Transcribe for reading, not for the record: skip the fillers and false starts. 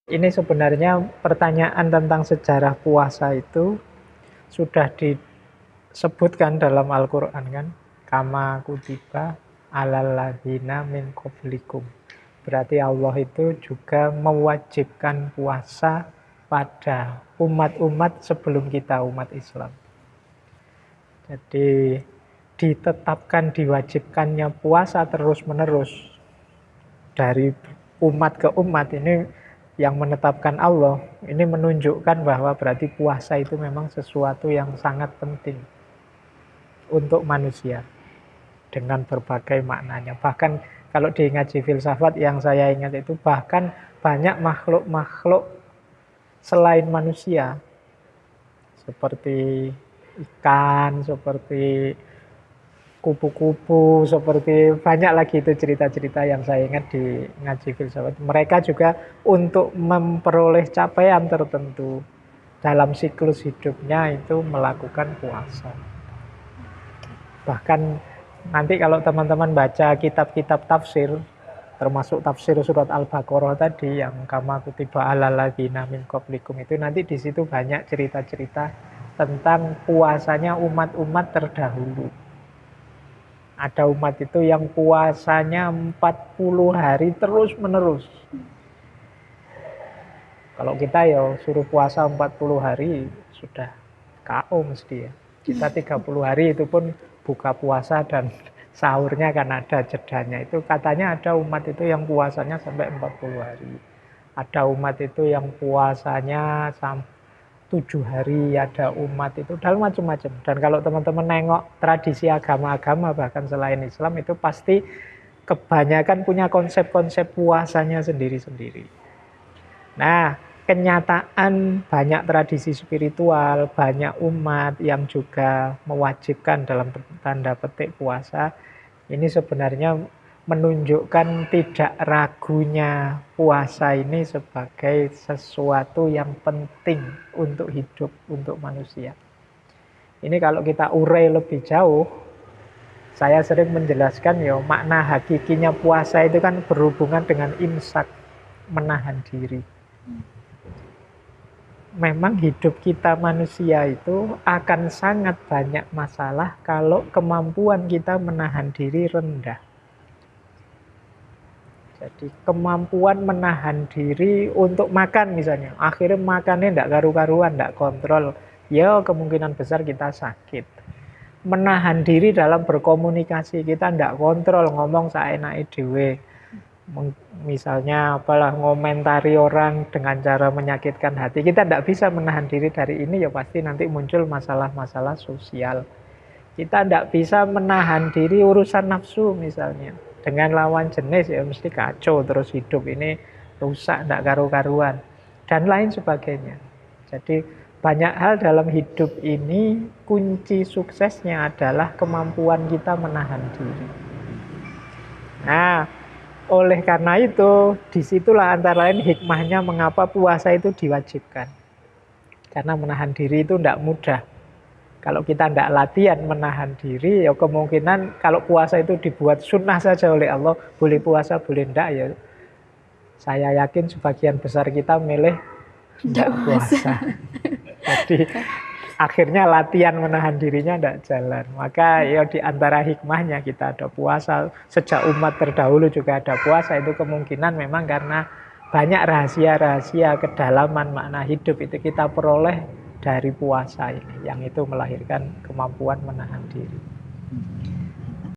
Ini sebenarnya pertanyaan tentang sejarah puasa itu sudah disebutkan dalam Al-Quran kan. Kama kutiba alal ladzina min qablikum. Berarti Allah itu juga mewajibkan puasa pada umat-umat sebelum kita, umat Islam. Jadi ditetapkan, diwajibkannya puasa terus-menerus dari umat ke umat ini yang menetapkan Allah. Ini menunjukkan bahwa berarti puasa itu memang sesuatu yang sangat penting untuk manusia dengan berbagai maknanya. Bahkan kalau di ngaji filsafat yang saya ingat itu bahkan banyak makhluk-makhluk selain manusia seperti ikan, seperti kupu-kupu, seperti banyak lagi itu cerita-cerita yang saya ingat di ngaji filsafat. Mereka juga untuk memperoleh capaian tertentu dalam siklus hidupnya itu melakukan puasa. Bahkan nanti kalau teman-teman baca kitab-kitab tafsir, termasuk tafsir surat Al-Baqarah tadi yang kama kutiba alal ladzina min qablikum itu nanti di situ banyak cerita-cerita tentang puasanya umat-umat terdahulu. Ada umat itu yang puasanya 40 hari terus-menerus. Kalau kita ya suruh puasa 40 hari sudah KO mesti ya. Kita 30 hari itu pun buka puasa dan sahurnya kan ada jedanya. Itu katanya ada umat itu yang puasanya sampai 40 hari. Ada umat itu yang puasanya sampai 7 hari, ada umat itu dalam macam-macam. Dan kalau teman-teman nengok tradisi agama-agama bahkan selain Islam itu pasti kebanyakan punya konsep-konsep puasanya sendiri-sendiri. Nah, kenyataan banyak tradisi spiritual, banyak umat yang juga mewajibkan dalam tanda petik puasa, ini sebenarnya menunjukkan tidak ragunya puasa ini sebagai sesuatu yang penting untuk hidup, untuk manusia. Ini kalau kita urai lebih jauh, saya sering menjelaskan ya makna hakikinya puasa itu kan berhubungan dengan imsak, menahan diri. Memang hidup kita manusia itu akan sangat banyak masalah kalau kemampuan kita menahan diri rendah. Jadi kemampuan menahan diri untuk makan misalnya. Akhirnya makannya tidak karu-karuan, tidak kontrol. Ya kemungkinan besar kita sakit. Menahan diri dalam berkomunikasi. Kita tidak kontrol, ngomong seenaknya dewe. Misalnya apalah ngomentari orang dengan cara menyakitkan hati. Kita tidak bisa menahan diri dari ini ya pasti nanti muncul masalah-masalah sosial. Kita tidak bisa menahan diri urusan nafsu misalnya. Dengan lawan jenis ya mesti kacau terus hidup ini rusak, tidak karu-karuan. Dan lain sebagainya. Jadi banyak hal dalam hidup ini kunci suksesnya adalah kemampuan kita menahan diri. Nah, oleh karena itu disitulah antara lain hikmahnya mengapa puasa itu diwajibkan. Karena menahan diri itu tidak mudah. Kalau kita tidak latihan menahan diri, ya kemungkinan kalau puasa itu dibuat sunnah saja oleh Allah, boleh puasa, boleh tidak, ya saya yakin sebagian besar kita milih tidak puasa. Jadi akhirnya latihan menahan dirinya tidak jalan. Maka ya di antara hikmahnya kita ada puasa, sejak umat terdahulu juga ada puasa, itu kemungkinan memang karena banyak rahasia-rahasia kedalaman makna hidup itu kita peroleh dari puasa ini, yang itu melahirkan kemampuan menahan diri.